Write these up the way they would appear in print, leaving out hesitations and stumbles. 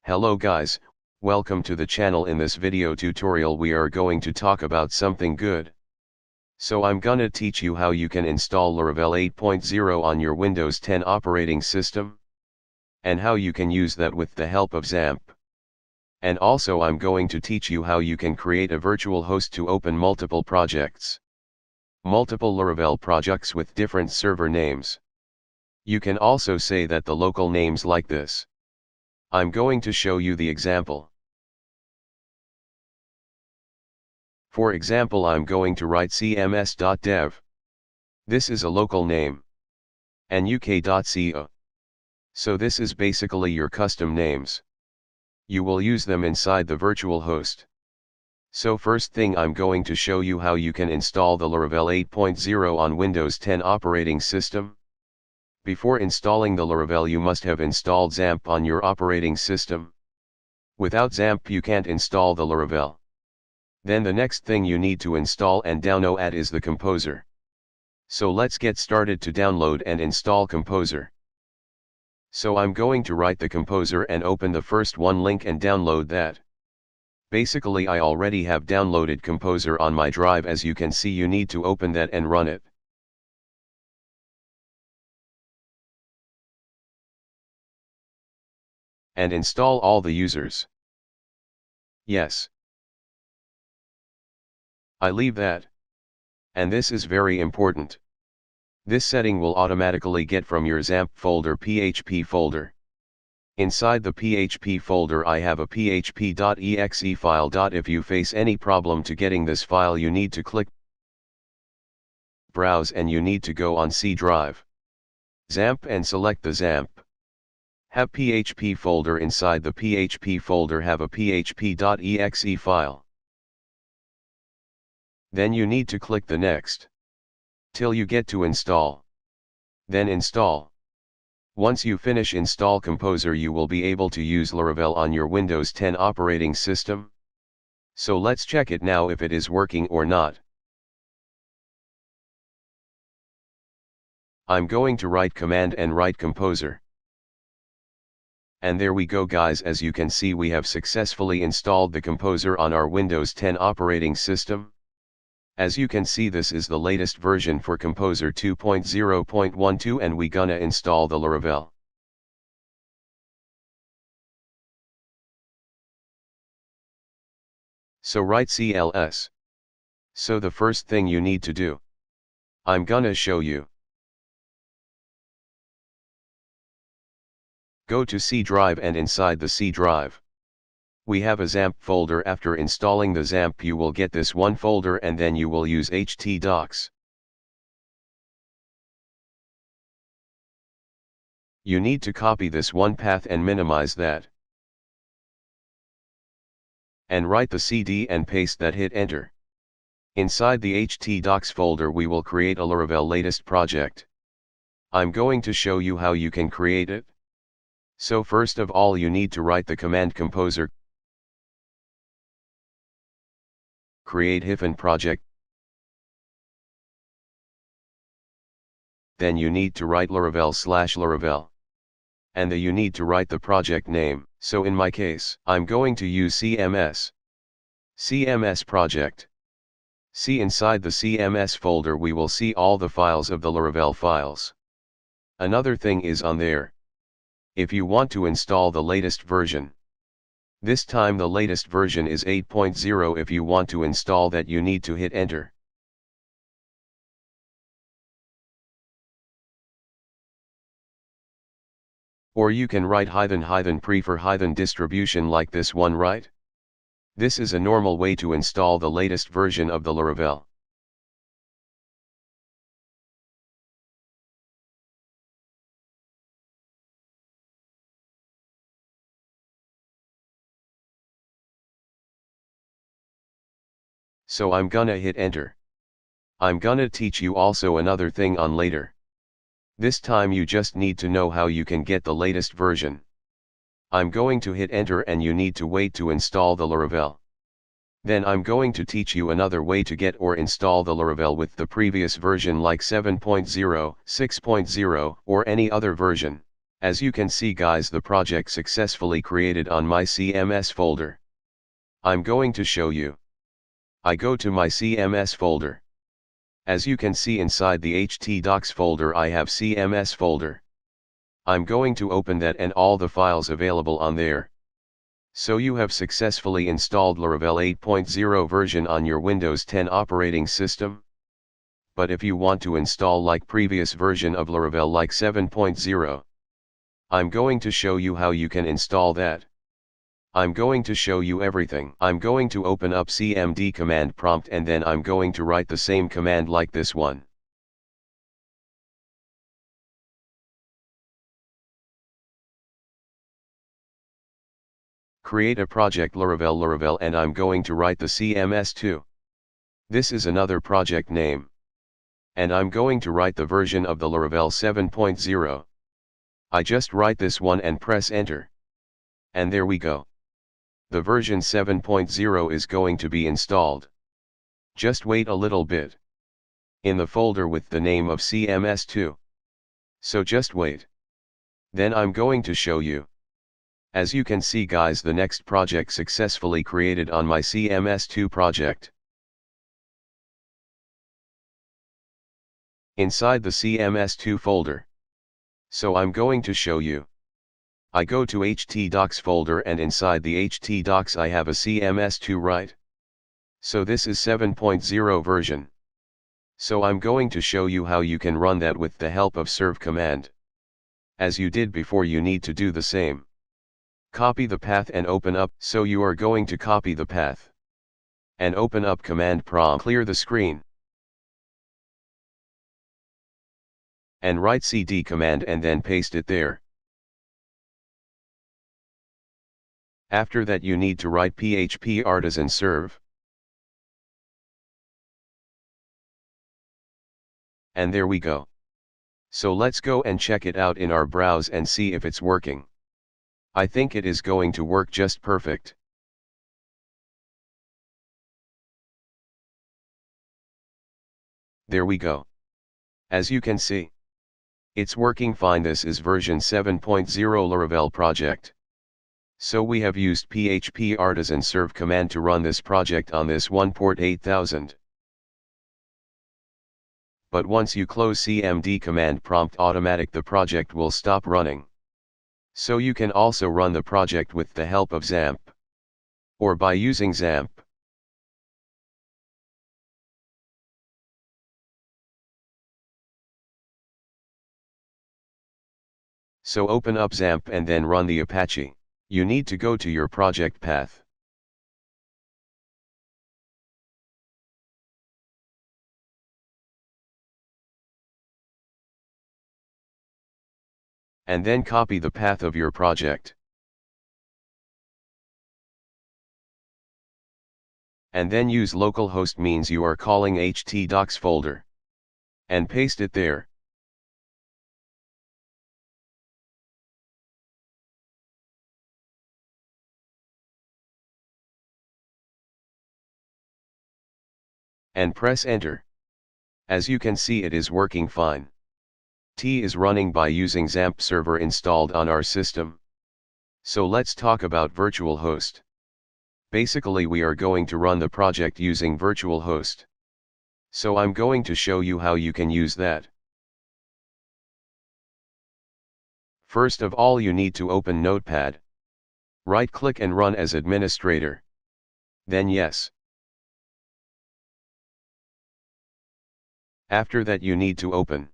Hello guys, welcome to the channel. In this video tutorial we are going to talk about something good. So I'm gonna teach you how you can install Laravel 8.0 on your Windows 10 operating system, and how you can use that with the help of XAMPP. And also I'm going to teach you how you can create a virtual host to open multiple projects. Multiple Laravel projects with different server names. You can also say that the local names like this. I'm going to show you the example. For example, I'm going to write cms.dev. This is a local name. And uk.co. So this is basically your custom names. You will use them inside the virtual host. So first thing I'm going to show you how you can install the Laravel 8.0 on Windows 10 operating system. Before installing the Laravel you must have installed XAMPP on your operating system. Without XAMPP you can't install the Laravel. Then the next thing you need to install and download is the Composer. So let's get started to download and install Composer. So I'm going to write the Composer and open the first one link and download that. Basically I already have downloaded Composer on my drive. As you can see, you need to open that and run it. And install all the users. Yes. I leave that. And this is very important. This setting will automatically get from your XAMPP folder PHP folder. Inside the PHP folder I have a php.exe file. If you face any problem to getting this file, you need to click Browse and you need to go on C drive. XAMPP and select the XAMPP. Have PHP folder. Inside the PHP folder have a php.exe file. Then you need to click the next. Till you get to install. Then install. Once you finish install Composer you will be able to use Laravel on your Windows 10 operating system. So let's check it now if it is working or not. I'm going to write command and write Composer. And there we go guys, as you can see we have successfully installed the Composer on our Windows 10 operating system. As you can see, this is the latest version for Composer 2.0.12 and we gonna install the Laravel. So write CLS. So the first thing you need to do, I'm gonna show you. Go to C drive and inside the C drive, we have a XAMPP folder. After installing the XAMPP you will get this one folder and then you will use htdocs. You need to copy this one path and minimize that. And write the cd and paste that, hit enter. Inside the htdocs folder we will create a Laravel latest project. I'm going to show you how you can create it. So first of all you need to write the command Composer create -project. Then you need to write Laravel/Laravel. And then you need to write the project name. So in my case, I'm going to use CMS project. See, inside the CMS folder we will see all the files of the Laravel files. Another thing is on there. If you want to install the latest version, this time the latest version is 8.0. If you want to install that you need to hit enter. Or you can write -prefer distribution like this one, right? This is a normal way to install the latest version of the Laravel. So I'm gonna hit enter. I'm gonna teach you also another thing on later. This time you just need to know how you can get the latest version. I'm going to hit enter and you need to wait to install the Laravel. Then I'm going to teach you another way to get or install the Laravel with the previous version like 7.0, 6.0, or any other version. As you can see guys, the project successfully created on my CMS folder. I'm going to show you. I go to my CMS folder. As you can see inside the htdocs folder I have CMS folder. I'm going to open that and all the files available on there. So you have successfully installed Laravel 8.0 version on your Windows 10 operating system. But if you want to install like previous version of Laravel like 7.0, I'm going to show you how you can install that. I'm going to show you everything. I'm going to open up cmd command prompt and then I'm going to write the same command like this one. Create a project Laravel and I'm going to write the CMS2. This is another project name. And I'm going to write the version of the Laravel 7.0. I just write this one and press enter. And there we go. The version 7.0 is going to be installed. Just wait a little bit. In the folder with the name of CMS2. So just wait. Then I'm going to show you. As you can see guys, the next project successfully created on my CMS2 project. Inside the CMS2 folder. So I'm going to show you. I go to htdocs folder and inside the htdocs I have a CMS2 right. So this is 7.0 version. So I'm going to show you how you can run that with the help of serve command. As you did before, you need to do the same. Copy the path and open up, so you are going to copy the path. And open up command prompt, clear the screen. And write cd command and then paste it there. After that you need to write php artisan serve. And there we go. So let's go and check it out in our browse and see if it's working. I think it is going to work just perfect. There we go. As you can see, it's working fine. This is version 7.0 Laravel project. So we have used php artisan serve command to run this project on this one port 8000. But once you close cmd command prompt automatic, the project will stop running. So you can also run the project with the help of xampp. Or by using xampp. So open up xampp and then run the Apache. You need to go to your project path. And then copy the path of your project. And then use localhost, means you are calling htdocs folder. And paste it there. And press enter. As you can see, it is working fine. T is running by using xampp server installed on our system. So let's talk about virtual host. Basically we are going to run the project using virtual host. So I'm going to show you how you can use that. First of all, you need to open Notepad. Right-click and run as administrator. Then yes. After that you need to open.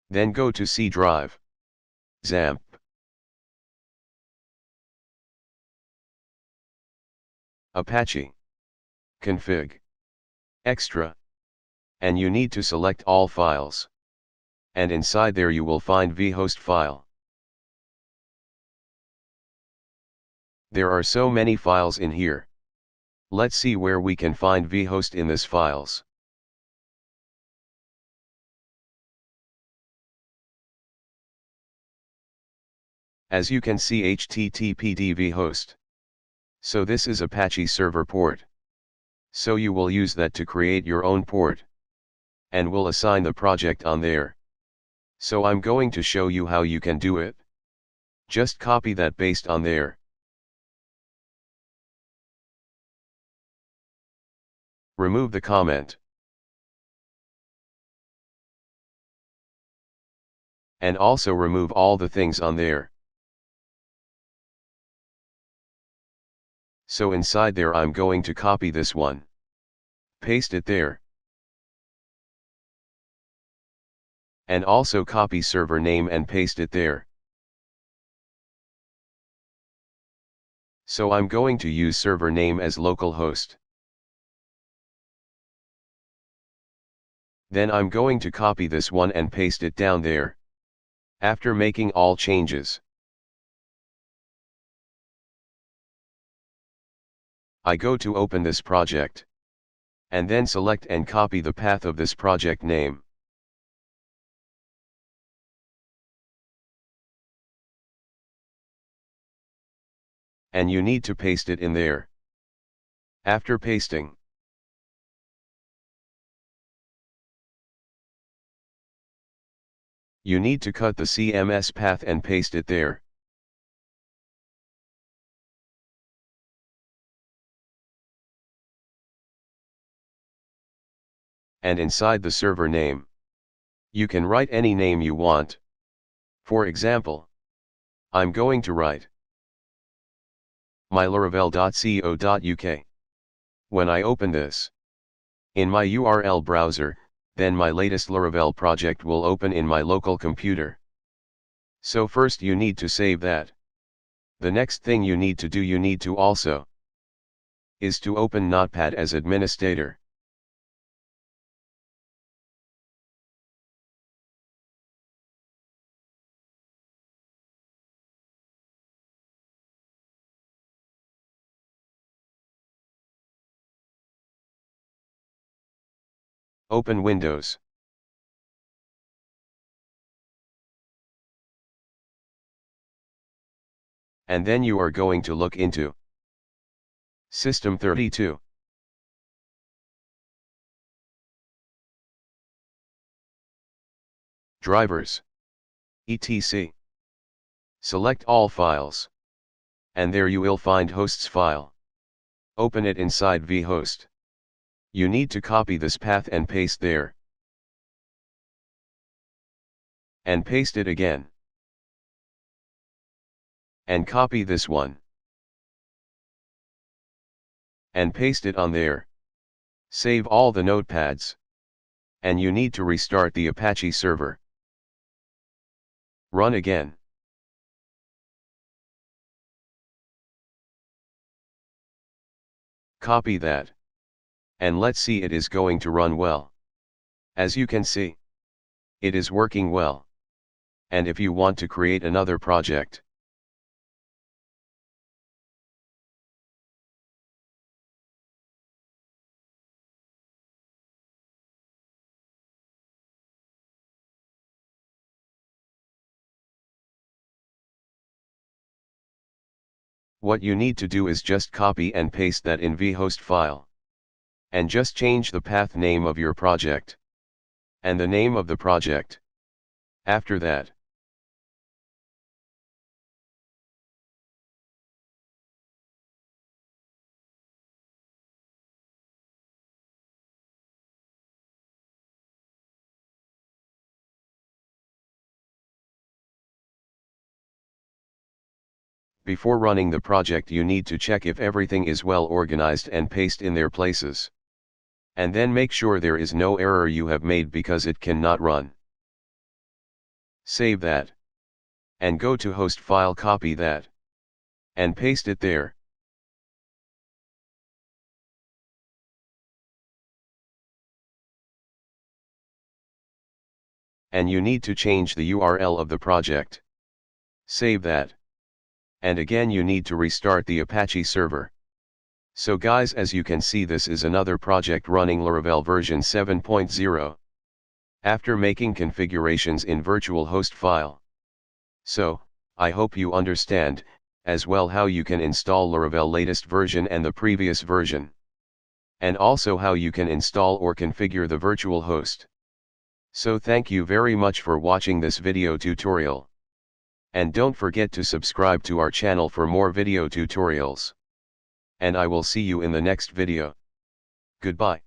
Then go to C drive. XAMPP. Apache. Config. Extra. And you need to select all files. And inside there you will find vhost file. There are so many files in here. Let's see where we can find vhost in this files. As you can see, httpd vhost. So this is Apache server port. So you will use that to create your own port. And will assign the project on there. So I'm going to show you how you can do it. Just copy that paste on there. Remove the comment. And also remove all the things on there. So inside there I'm going to copy this one. Paste it there. And also copy server name and paste it there. So I'm going to use server name as localhost. Then I'm going to copy this one and paste it down there. After making all changes, I go to open this project. And then select and copy the path of this project name. And you need to paste it in there. After pasting, you need to cut the CMS path and paste it there. And inside the server name, you can write any name you want. For example, I'm going to write mylaravel.co.uk. When I open this in my URL browser, then my latest Laravel project will open in my local computer. So first you need to save that. The next thing you need to do is to open Notepad as administrator. Open Windows. And then you are going to look into System 32. Drivers. etc. Select all files. And there you will find hosts file. Open it inside vhost. You need to copy this path and paste there. And paste it again. And copy this one. And paste it on there. Save all the notepads. And you need to restart the Apache server. Run again. Copy that. And let's see it is going to run well. As you can see, it is working well. And if you want to create another project, what you need to do is just copy and paste that in vhost file. And just change the path name of your project. And the name of the project. After that, before running the project you need to check if everything is well organized and paste in their places. And then make sure there is no error you have made because it cannot run. Save that. And go to host file, copy that. And paste it there. And you need to change the URL of the project. Save that. And again you need to restart the Apache server. So guys, as you can see, this is another project running Laravel version 7.0. After making configurations in virtual host file. So, I hope you understand, as well, how you can install Laravel latest version and the previous version. And also how you can install or configure the virtual host. So thank you very much for watching this video tutorial. And don't forget to subscribe to our channel for more video tutorials. And I will see you in the next video. Goodbye.